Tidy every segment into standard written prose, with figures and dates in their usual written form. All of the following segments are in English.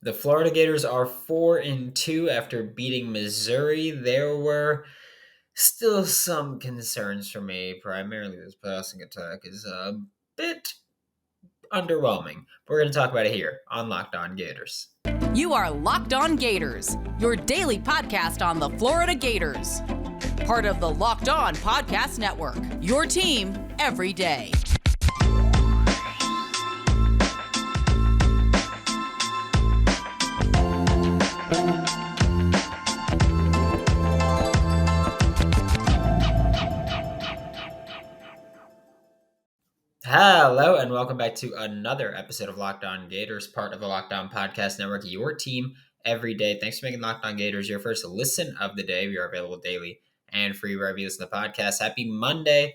The Florida Gators are 4-2 after beating Missouri. There were still some concerns for me. Primarily, this passing attack is a bit underwhelming. We're going to talk about it here on Locked On Gators. You are Locked On Gators, your daily podcast on the Florida Gators. Part of the Locked On Podcast Network, your team every day. Hello, and welcome back to another episode of Locked On Gators, part of the Locked On Podcast Network, your team every day. Thanks for making Locked On Gators your first listen of the day. We are available daily and free wherever you listen to the podcast. Happy Monday,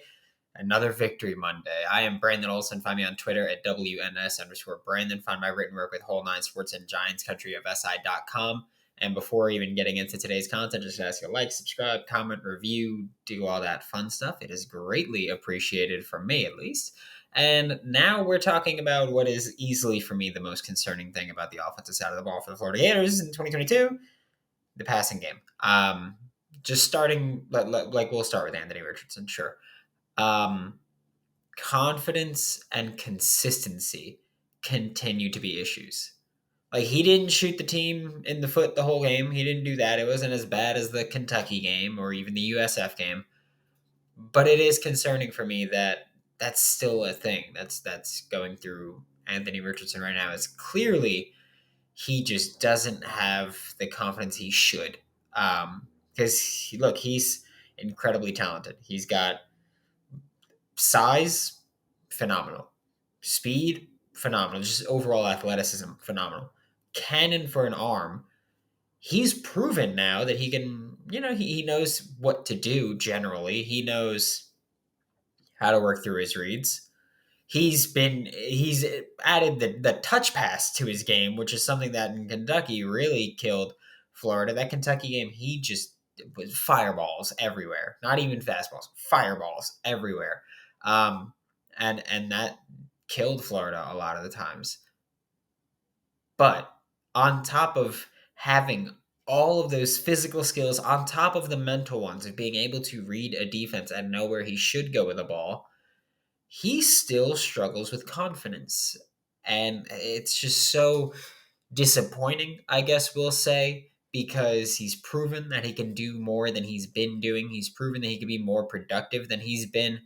another Victory Monday. I am Brandon Olson. Find me on Twitter at WNS_Brandon. Find my written work with Whole Nine Sports and Giants Country of SI.com. And before even getting into today's content, just ask you to like, subscribe, comment, review, do all that fun stuff. It is greatly appreciated from me, at least. And now we're talking about what is easily, for me, the most concerning thing about the offensive side of the ball for the Florida Gators in 2022, the passing game. Just starting, like we'll start with Anthony Richardson, sure. Confidence and consistency continue to be issues. Like, he didn't shoot the team in the foot the whole game. He didn't do that. It wasn't as bad as the Kentucky game or even the USF game. But it is concerning for me that that's still a thing that's going through Anthony Richardson right now. Is clearly he just doesn't have the confidence he should. Because he's incredibly talented. He's got size, phenomenal. Speed, phenomenal. Just overall athleticism, phenomenal. Cannon for an arm. He's proven now that he can, he knows what to do generally. He knows how to work through his reads. He's added the touch pass to his game, which is something that in Kentucky really killed Florida. That Kentucky game, he just was fireballs everywhere. Not even fastballs, fireballs everywhere. And that killed Florida a lot of the times. But on top of having all of those physical skills, on top of the mental ones of being able to read a defense and know where he should go with the ball, he still struggles with confidence. And it's just so disappointing, I guess we'll say, because he's proven that he can do more than he's been doing. He's proven that he can be more productive than he's been.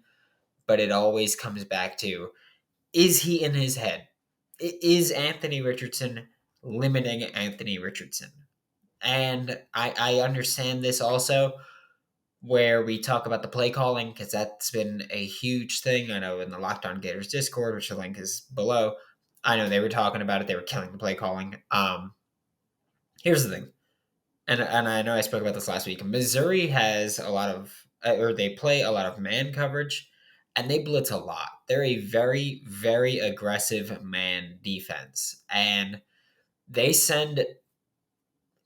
But it always comes back to, is he in his head? Is Anthony Richardson limiting Anthony Richardson? And I understand this also, where we talk about the play calling, because that's been a huge thing. I know in the Locked On Gators Discord, which the link is below, I know they were talking about it. They were killing the play calling. Here's the thing, and I know I spoke about this last week. Missouri has a lot of, or they play a lot of man coverage, and they blitz a lot. They're a very, very aggressive man defense, and they send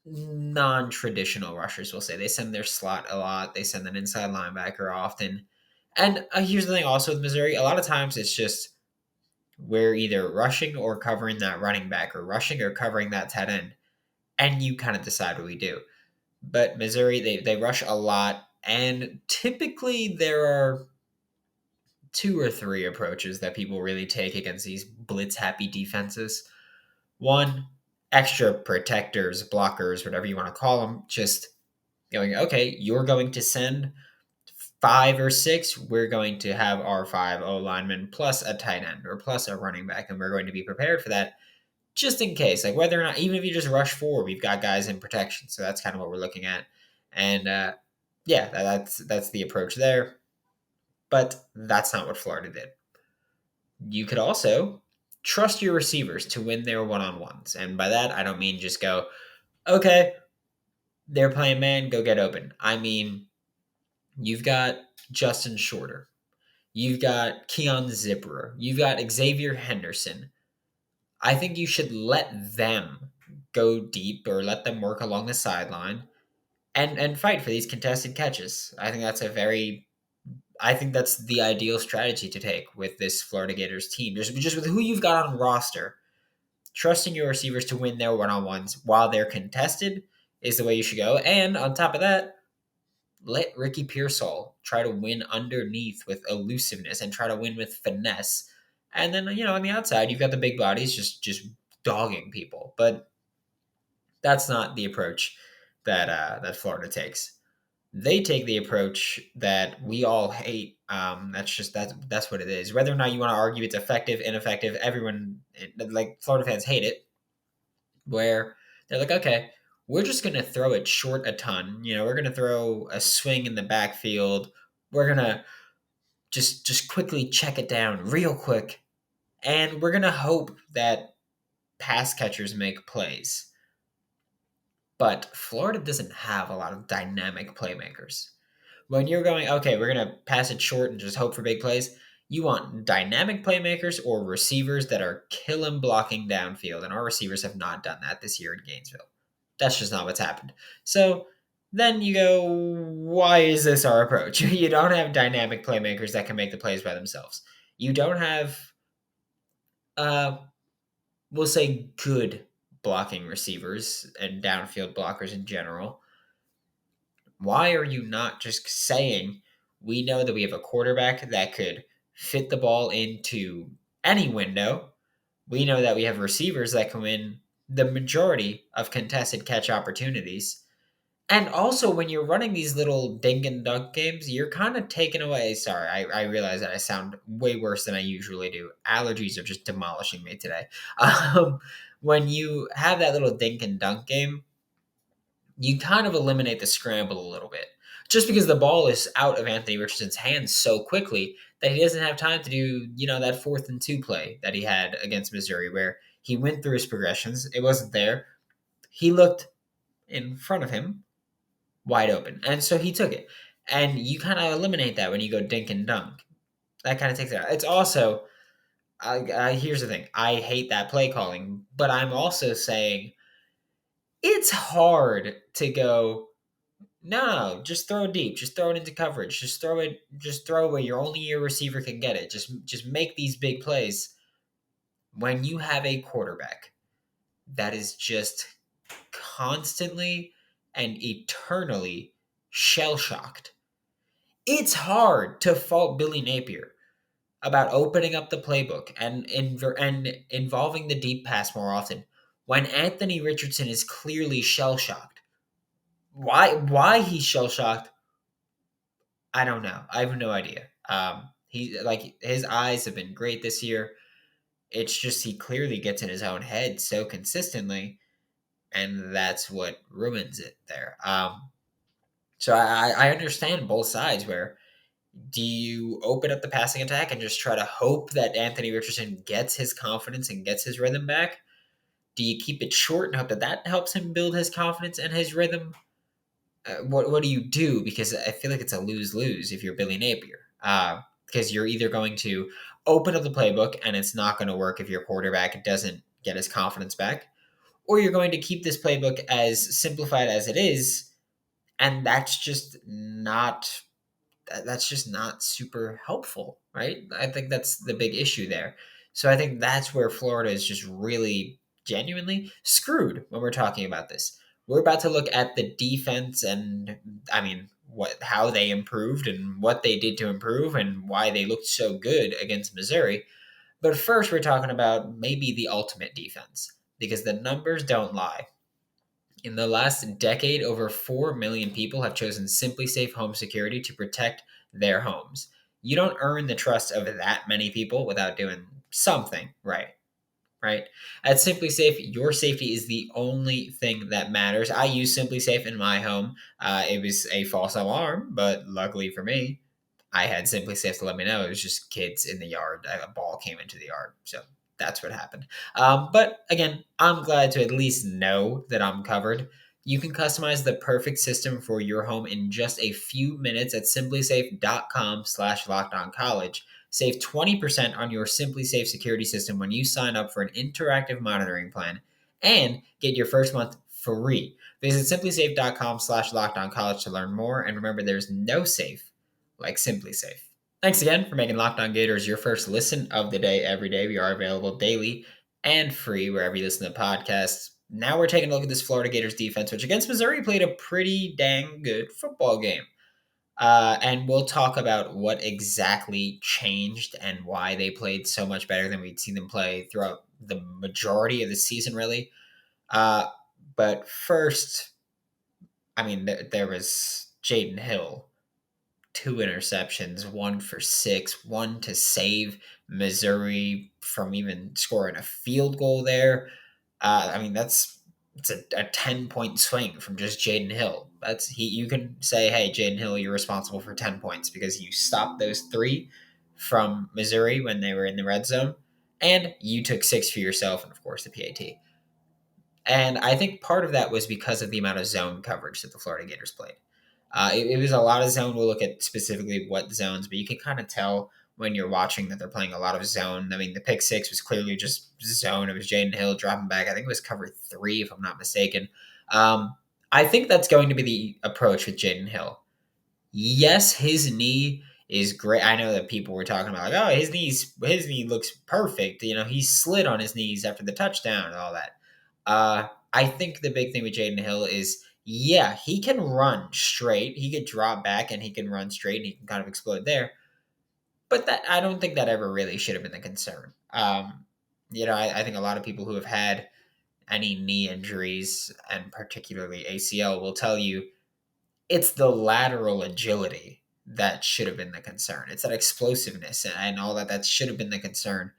non-traditional rushers, we'll say. They send their slot a lot. They send an inside linebacker often. And here's the thing also with Missouri, a lot of times it's just we're either rushing or covering that running back, or rushing or covering that tight end. And you kind of decide what we do. But Missouri, they rush a lot. And typically there are 2 or 3 approaches that people really take against these blitz-happy defenses. One, extra protectors, blockers, whatever you want to call them, just going, okay, you're going to send 5 or 6. We're going to have our 5 O linemen plus a tight end or plus a running back, and we're going to be prepared for that just in case. Like, whether or not, even if you just rush 4, we've got guys in protection. So that's kind of what we're looking at. And yeah, that's the approach there. But that's not what Florida did. You could also trust your receivers to win their one-on-ones. And by that, I don't mean just go, okay, they're playing man, go get open. I mean, you've got Justin Shorter. You've got Keon Zipperer. You've got Xavier Henderson. I think you should let them go deep, or let them work along the sideline and fight for these contested catches. I think that's the ideal strategy to take with this Florida Gators team. Just with who you've got on roster, trusting your receivers to win their one-on-ones while they're contested is the way you should go. And on top of that, let Ricky Pearsall try to win underneath with elusiveness and try to win with finesse. And then, on the outside, you've got the big bodies just dogging people. But that's not the approach that Florida takes. They take the approach that we all hate. That's what it is. Whether or not you want to argue it's effective, ineffective, everyone, like Florida fans, hate it. Where they're like, okay, we're just gonna throw it short a ton. We're gonna throw a swing in the backfield. We're gonna just quickly check it down real quick, and we're gonna hope that pass catchers make plays. But Florida doesn't have a lot of dynamic playmakers. When you're going, okay, we're going to pass it short and just hope for big plays, you want dynamic playmakers or receivers that are killing blocking downfield. And our receivers have not done that this year in Gainesville. That's just not what's happened. So then you go, why is this our approach? You don't have dynamic playmakers that can make the plays by themselves. You don't have, we'll say, good blocking receivers and downfield blockers in general. Why are you not just saying, we know that we have a quarterback that could fit the ball into any window? We know that we have receivers that can win the majority of contested catch opportunities. And also, when you're running these little dink and dunk games, you're kind of taking away. Sorry, I realize that I sound way worse than I usually do. Allergies are just demolishing me today. When you have that little dink and dunk game, you kind of eliminate the scramble a little bit. Just because the ball is out of Anthony Richardson's hands so quickly that he doesn't have time to do, that 4th and 2 play that he had against Missouri where he went through his progressions. It wasn't there. He looked in front of him wide open. And so he took it. And you kind of eliminate that when you go dink and dunk. That kind of takes it out. It's also, here's the thing. I hate that play calling, but I'm also saying it's hard to go, no, just throw it deep. Just throw it into coverage. Just throw where only your receiver can get it. Just make these big plays. When you have a quarterback that is just constantly and eternally shell-shocked, it's hard to fault Billy Napier about opening up the playbook and involving the deep pass more often when Anthony Richardson is clearly shell-shocked. Why he's shell-shocked, I don't know. I have no idea. His eyes have been great this year. It's just he clearly gets in his own head so consistently, and that's what ruins it there. So I understand both sides. Where do you open up the passing attack and just try to hope that Anthony Richardson gets his confidence and gets his rhythm back? Do you keep it short and hope that helps him build his confidence and his rhythm? What do you do? Because I feel like it's a lose-lose if you're Billy Napier. Because you're either going to open up the playbook and it's not going to work if your quarterback doesn't get his confidence back, or you're going to keep this playbook as simplified as it is, and that's just not super helpful, right? I think that's the big issue there. So I think that's where Florida is just really genuinely screwed when we're talking about this. We're about to look at the defense and how they improved and what they did to improve and why they looked so good against Missouri. But first, we're talking about maybe the ultimate defense, because the numbers don't lie. In the last decade, over 4 million people have chosen SimpliSafe Home Security to protect their homes. You don't earn the trust of that many people without doing something right. At SimpliSafe, your safety is the only thing that matters. I use SimpliSafe in my home. It was a false alarm, but luckily for me, I had SimpliSafe to let me know. It was just kids in the yard. A ball came into the yard. So that's what happened. But again, I'm glad to at least know that I'm covered. You can customize the perfect system for your home in just a few minutes at simplisafe.com/lockedoncollege. Save 20% on your SimpliSafe security system when you sign up for an interactive monitoring plan and get your first month free. Visit simplisafe.com/lockedoncollege to learn more. And remember, there's no safe like SimpliSafe. Thanks again for making Locked On Gators your first listen of the day every day. We are available daily and free wherever you listen to podcasts. Now we're taking a look at this Florida Gators defense, which against Missouri played a pretty dang good football game. And we'll talk about what exactly changed and why they played so much better than we'd seen them play throughout the majority of the season, really. Uh, but first, I mean, there was Jaden Hill, 2 interceptions, 1 for 6, one to save Missouri from even scoring a field goal there. I mean, it's a 10-point swing from just Jaden Hill. You can say, hey, Jaden Hill, you're responsible for 10 points because you stopped those 3 from Missouri when they were in the red zone, and you took 6 for yourself, and of course the PAT. And I think part of that was because of the amount of zone coverage that the Florida Gators played. It was a lot of zone. We'll look at specifically what zones, but you can kind of tell when you're watching that they're playing a lot of zone. I mean, the pick six was clearly just zone. It was Jaden Hill dropping back. I think it was cover 3, if I'm not mistaken. I think that's going to be the approach with Jaden Hill. Yes, his knee is great. I know that people were talking about like, oh, his knee looks perfect. He slid on his knees after the touchdown and all that. I think the big thing with Jaden Hill is, yeah, he can run straight. He could drop back and he can run straight and he can kind of explode there. But that I don't think that ever really should have been the concern. I think a lot of people who have had any knee injuries and particularly ACL will tell you it's the lateral agility that should have been the concern. It's that explosiveness and all that should have been the concern.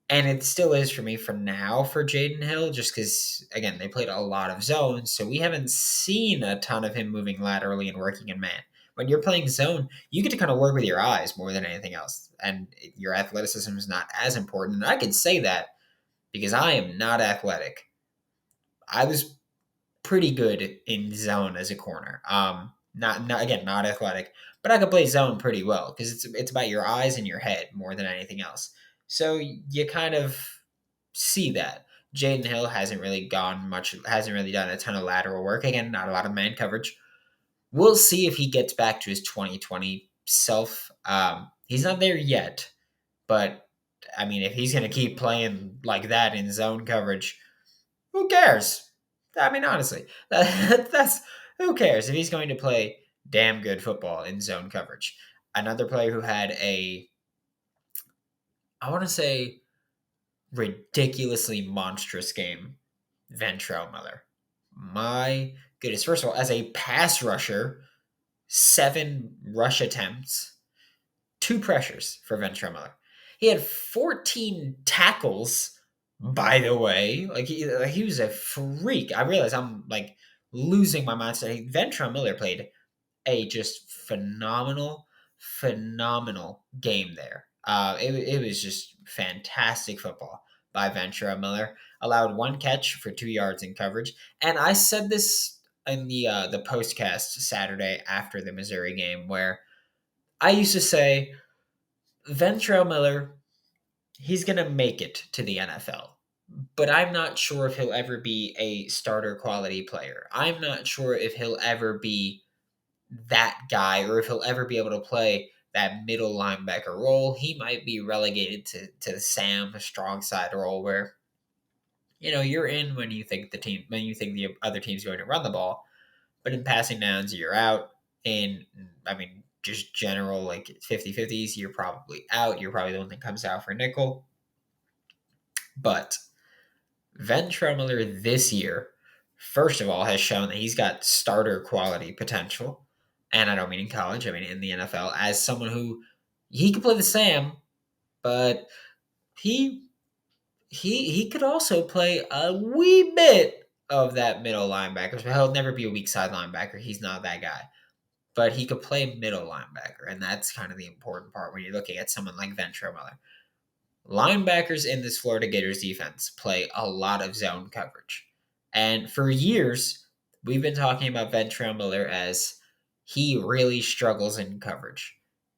And it still is for me for now for Jaden Hill, just because, again, they played a lot of zones, so we haven't seen a ton of him moving laterally and working in man. When you're playing zone, you get to kind of work with your eyes more than anything else, and your athleticism is not as important. And I can say that because I am not athletic. I was pretty good in zone as a corner. Not athletic, but I could play zone pretty well because it's about your eyes and your head more than anything else. So you kind of see that Jaden Hill hasn't really hasn't really done a ton of lateral work. Again, not a lot of man coverage. We'll see if he gets back to his 2020 self. He's not there yet, but I mean, if he's going to keep playing like that in zone coverage, who cares? I mean, honestly, that's who cares if he's going to play damn good football in zone coverage. Another player who had I want to say, ridiculously monstrous game, Ventrell Miller. My goodness. First of all, as a pass rusher, 7 rush attempts, 2 pressures for Ventrell Miller. He had 14 tackles, by the way. He was a freak. I realize I'm like losing my mind. So Ventrell Miller played a just phenomenal game there. It was just fantastic football by Ventura Miller. Allowed 1 catch for 2 yards in coverage, and I said this in the postcast Saturday after the Missouri game, where I used to say Ventura Miller, he's gonna make it to the NFL. But I'm not sure if he'll ever be a starter quality player. I'm not sure if he'll ever be that guy or if he'll ever be able to play that middle linebacker role. He might be relegated to the Sam strong side role where you're in when you think the other team's going to run the ball, but in passing downs you're out. In I mean just general like 50-50s, you're probably out. You're probably the one that comes out for nickel. But Ventrell Miller this year, first of all, has shown that he's got starter quality potential. And I don't mean in college, I mean in the NFL, as someone who he could play the Sam, but he could also play a wee bit of that middle linebacker. So he'll never be a weak side linebacker. He's not that guy. But he could play middle linebacker, and that's kind of the important part when you're looking at someone like Ventrell Miller. Linebackers in this Florida Gators defense play a lot of zone coverage. And for years, we've been talking about Ventrell Miller as he really struggles in coverage.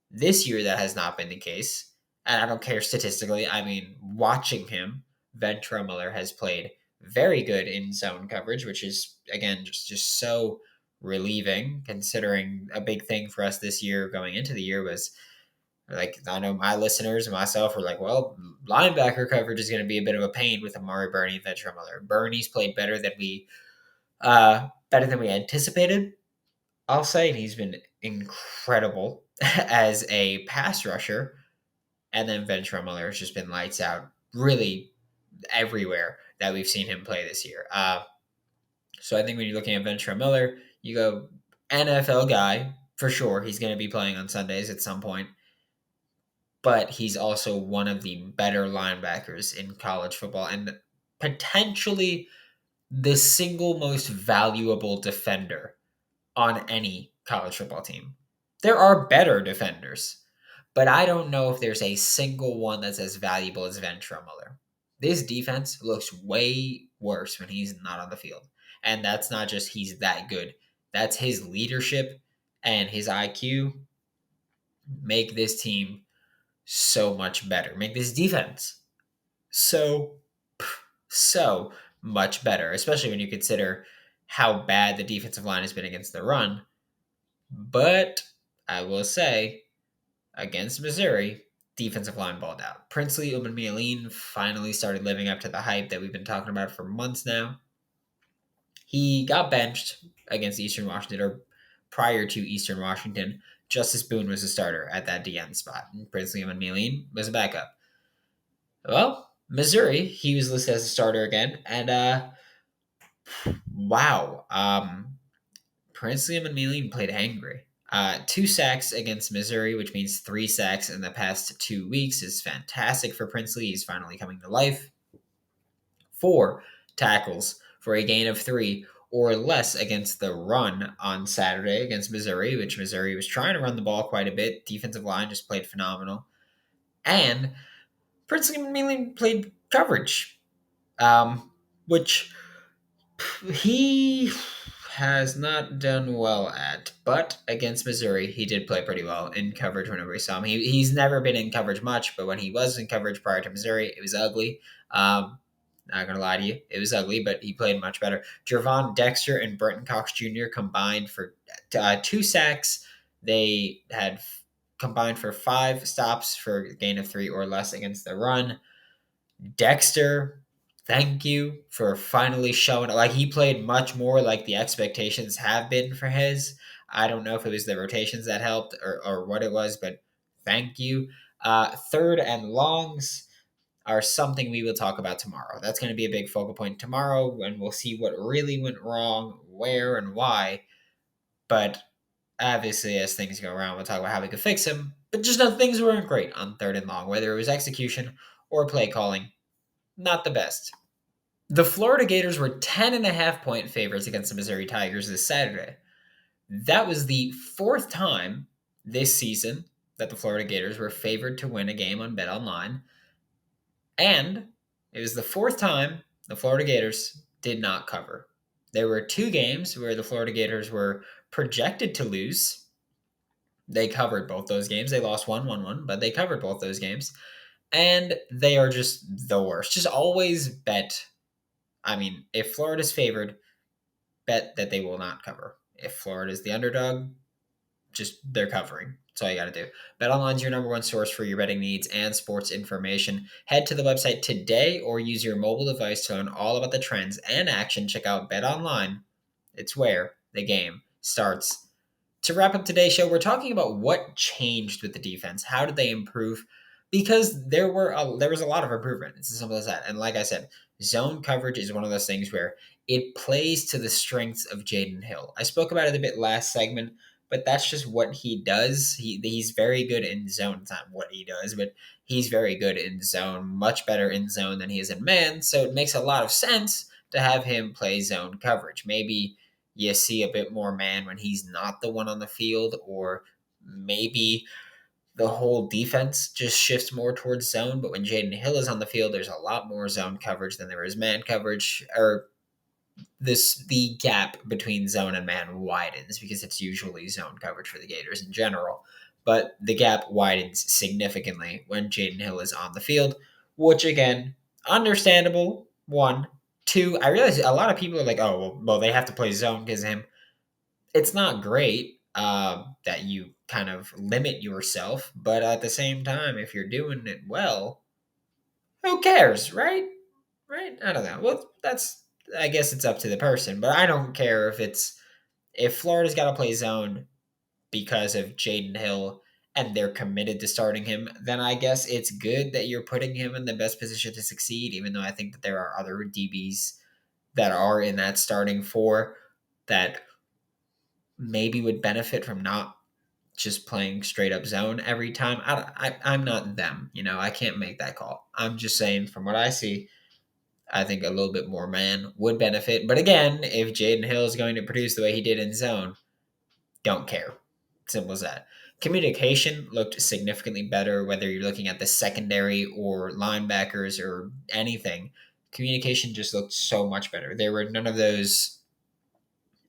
This year, that has not been the case. And I don't care statistically. I mean, watching him, Ventrell Miller has played very good in zone coverage, which is, again, just so relieving, considering a big thing for us this year going into the year was Like, I know my listeners and myself were like, well, linebacker coverage is going to be a bit of a pain with Amari Burney and Ventura Miller. Burney's played better than we anticipated, I'll say. And he's been incredible as a pass rusher. And then Ventura Miller has just been lights out really everywhere that we've seen him play this year. So I think when you're looking at Ventura Miller, you go NFL guy for sure. He's going to be playing on Sundays at some point, but he's also one of the better linebackers in college football and potentially the single most valuable defender on any college football team. There are better defenders, but I don't know if there's a single one that's as valuable as Ventura Miller. This defense looks way worse when he's not on the field. And that's not just he's that good. That's his leadership and his IQ make this team so much better. Make this defense so, so much better, especially when you consider how bad the defensive line has been against the run. But I will say, against Missouri, defensive line balled out. Princely Umanmielen finally started living up to the hype that we've been talking about for months now. He got benched against Eastern Washington, or prior to Eastern Washington. Justice Boone was a starter at that DN spot, and Princely Umanmielen was a backup. Well, Missouri, he was listed as a starter again, and wow, Princely Umanmielen played angry. 2 sacks against Missouri, which means 3 sacks in the past 2 weeks, is fantastic for Princely. He's finally coming to life. 4 tackles for a gain of 3 or less against the run on Saturday against Missouri, which Missouri was trying to run the ball quite a bit. Defensive line just played phenomenal. And Princely Umanmielen played coverage, which he has not done well at, but against Missouri, he did play pretty well in coverage whenever we saw him. He's never been in coverage much, but when he was in coverage prior to Missouri, it was ugly. Not gonna lie to you, it was ugly, but he played much better. Jervon Dexter and Brenton Cox Jr. combined for 2 sacks. They had combined for 5 stops for a gain of 3 or less against the run. Dexter, thank you for finally showing. Like, he played much more like the expectations have been for his. I don't know if it was the rotations that helped or what it was, but thank you. Third and longs are something we will talk about tomorrow. That's going to be a big focal point tomorrow, and we'll see what really went wrong, where, and why. But obviously, as things go around, we'll talk about how we could fix them. But just know things weren't great on third and long, whether it was execution or play calling. Not the best. The Florida Gators were 10.5-point favorites against the Missouri Tigers this Saturday. That was the 4th time this season that the Florida Gators were favored to win a game on BetOnline. And it was the 4th time the Florida Gators did not cover. There were 2 games where the Florida Gators were projected to lose. They covered both those games. They lost 1-1, but they covered both those games. And they are just the worst. Just always bet. I mean, if Florida's favored, bet that they will not cover. If Florida's the underdog, just they're covering. That's all you got to do. BetOnline is your number one source for your betting needs and sports information. Head to the website today or use your mobile device to learn all about the trends and action. Check out BetOnline. It's where the game starts. To wrap up today's show, we're talking about what changed with the defense. How did they improve? Because there was a lot of improvement. It's as simple as that. And like I said, zone coverage is one of those things where it plays to the strengths of Jaden Hill. I spoke about it a bit last segment, but that's just what he does. He's very good in zone. It's not what he does, but he's very good in zone, much better in zone than he is in man. So it makes a lot of sense to have him play zone coverage. Maybe you see a bit more man when he's not the one on the field, or maybe the whole defense just shifts more towards zone. But when Jaden Hill is on the field, there's a lot more zone coverage than there is man coverage, or the gap between zone and man widens because it's usually zone coverage for the Gators in general. But the gap widens significantly when Jaden Hill is on the field, which again, understandable. 1, 2, I realize a lot of people are like, oh, well they have to play zone because of him. It's not great that you kind of limit yourself. But at the same time, if you're doing it well, who cares, right? Right? I don't know. Well, I guess it's up to the person, but I don't care if Florida's got to play zone because of Jaden Hill and they're committed to starting him, then I guess it's good that you're putting him in the best position to succeed, even though I think that there are other DBs that are in that starting four that maybe would benefit from not just playing straight up zone every time. I'm not them, I can't make that call. I'm just saying from what I see, I think a little bit more man would benefit. But again, if Jaden Hill is going to produce the way he did in zone, don't care. Simple as that. Communication looked significantly better, whether you're looking at the secondary or linebackers or anything. Communication just looked so much better. There were none of those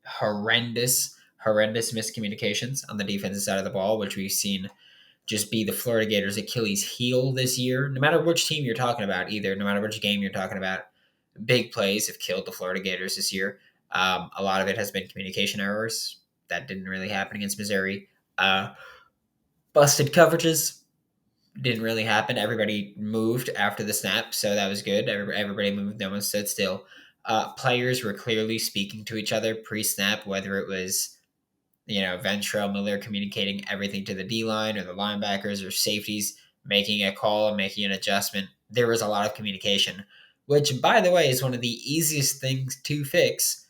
horrendous miscommunications on the defensive side of the ball, which we've seen just be the Florida Gators' Achilles heel this year. No matter which team you're talking about, no matter which game you're talking about, big plays have killed the Florida Gators this year. A lot of it has been communication errors. That didn't really happen against Missouri. Busted coverages didn't really happen. Everybody moved after the snap, so that was good. Everybody moved. No one stood still. Players were clearly speaking to each other pre-snap, whether it was Ventrell Miller communicating everything to the D-line or the linebackers or safeties, making a call and making an adjustment. There was a lot of communication, which, by the way, is one of the easiest things to fix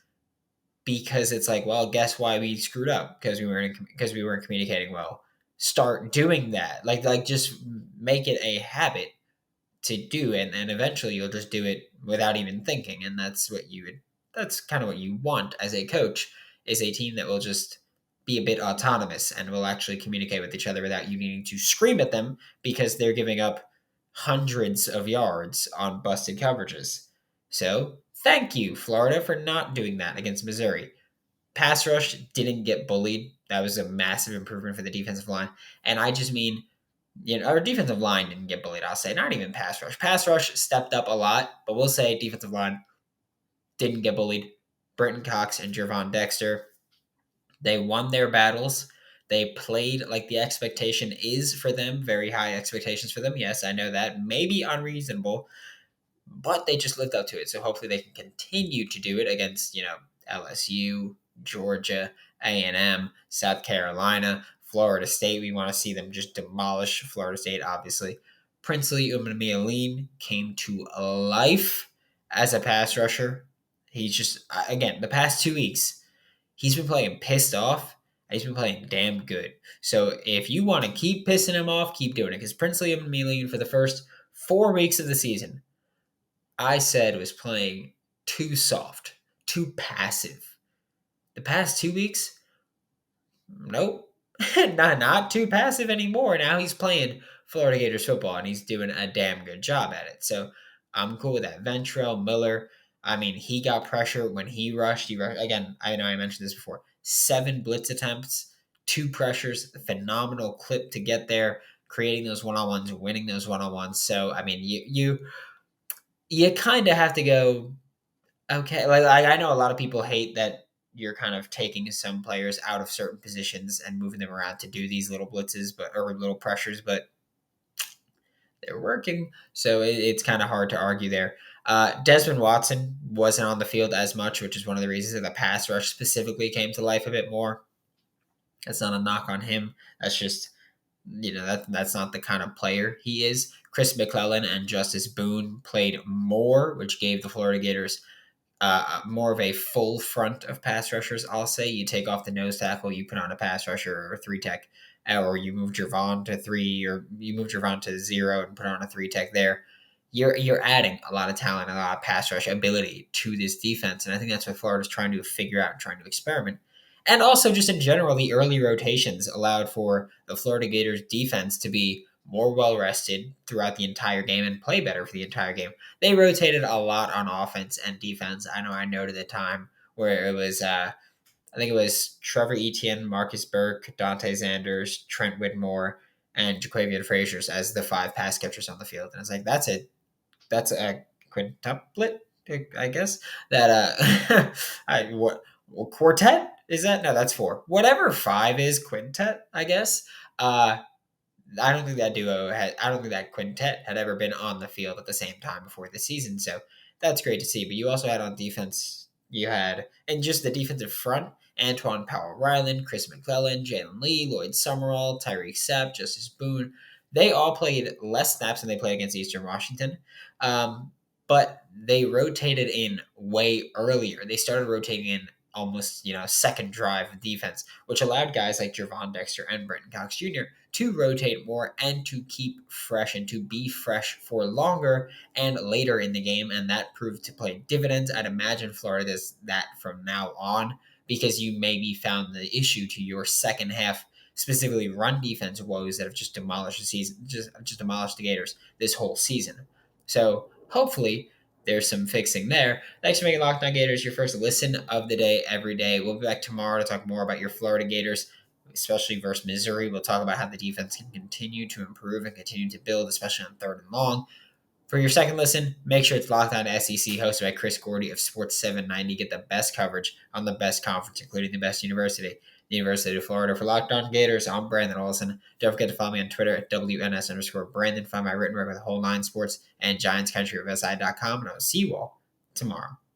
because it's like, well, guess why we screwed up? Because we weren't communicating well. Start doing that. Like just make it a habit to do, and eventually you'll just do it without even thinking. And that's kind of what you want as a coach, is a team that will just be a bit autonomous and will actually communicate with each other without you needing to scream at them because they're giving up hundreds of yards on busted coverages. So thank you, Florida, for not doing that against Missouri. Pass rush didn't get bullied. That was a massive improvement for the defensive line. And I just mean, our defensive line didn't get bullied, I'll say. Not even pass rush. Pass rush stepped up a lot, but we'll say defensive line didn't get bullied. Brenton Cox and Gervon Dexter, they won their battles. They played like the expectation is for them. Very high expectations for them. Yes, I know that. Maybe unreasonable, but they just lived up to it. So hopefully they can continue to do it against, LSU, Georgia, A&M, South Carolina, Florida State. We want to see them just demolish Florida State, obviously. Princely Umanmielen came to life as a pass rusher. He's just, again, the past 2 weeks, he's been playing pissed off, and he's been playing damn good. So if you want to keep pissing him off, keep doing it. Because Princely Umanmielen, for the first 4 weeks of the season, I said was playing too soft, too passive. The past 2 weeks, nope, not too passive anymore. Now he's playing Florida Gators football, and he's doing a damn good job at it. So I'm cool with that. Ventrell Miller, I mean, he got pressure when he rushed. Again, I know I mentioned this before. 7 blitz attempts, 2 pressures, phenomenal clip to get there, creating those one-on-ones, winning those one-on-ones. So, I mean, you kind of have to go, okay. Like I know a lot of people hate that you're kind of taking some players out of certain positions and moving them around to do these little blitzes, or little pressures, but they're working. So it's kind of hard to argue there. Desmond Watson wasn't on the field as much, which is one of the reasons that the pass rush specifically came to life a bit more. That's not a knock on him. That's just, that's not the kind of player he is. Chris McClellan and Justice Boone played more, which gave the Florida Gators more of a full front of pass rushers. I'll say you take off the nose tackle, you put on a pass rusher or a 3 tech, or you move Gervon to 3, or you move Gervon to 0 and put on a 3 tech there. You're adding a lot of talent, a lot of pass rush ability to this defense, and I think that's what Florida's trying to figure out and trying to experiment. And also, just in general, the early rotations allowed for the Florida Gators defense to be more well rested throughout the entire game and play better for the entire game. They rotated a lot on offense and defense. I noted the time where it was, I think it was Trevor Etienne, Marcus Burke, Dante Zanders, Trent Whitmore, and Jaquavian Frazier as the 5 pass catchers on the field. And I was like, that's a quintuplet, I guess. That quartet. Is that no? That's four. Whatever five is, quintet, I guess. I don't think that duo had. I don't think that quintet had ever been on the field at the same time before the season. So that's great to see. But you also had on defense. You had and just the defensive front. Antoine Powell Ryland, Chris McClellan, Jalen Lee, Lloyd Summerall, Tyreek Sepp, Justice Boone. They all played less snaps than they played against Eastern Washington. But they rotated in way earlier. They started rotating in almost, second drive of defense, which allowed guys like Javon Dexter and Brenton Cox Jr. to rotate more and to keep fresh and to be fresh for longer and later in the game. And that proved to play dividends. I'd imagine Florida does that from now on because you maybe found the issue to your second half, specifically run defense woes that have just demolished the season, just demolished the Gators this whole season. So hopefully there's some fixing there. Thanks for making Locked On Gators your first listen of the day every day. We'll be back tomorrow to talk more about your Florida Gators, especially versus Missouri. We'll talk about how the defense can continue to improve and continue to build, especially on third and long. For your second listen, make sure it's Locked On SEC, hosted by Chris Gordy of Sports 790. Get the best coverage on the best conference, including the best university, the University of Florida. For Locked On Gators, I'm Brandon Olson. Don't forget to follow me on Twitter at WNS_Brandon. Find my written work with the Whole Nine Sports and GiantsCountryofSI.com. And I'll see you all tomorrow.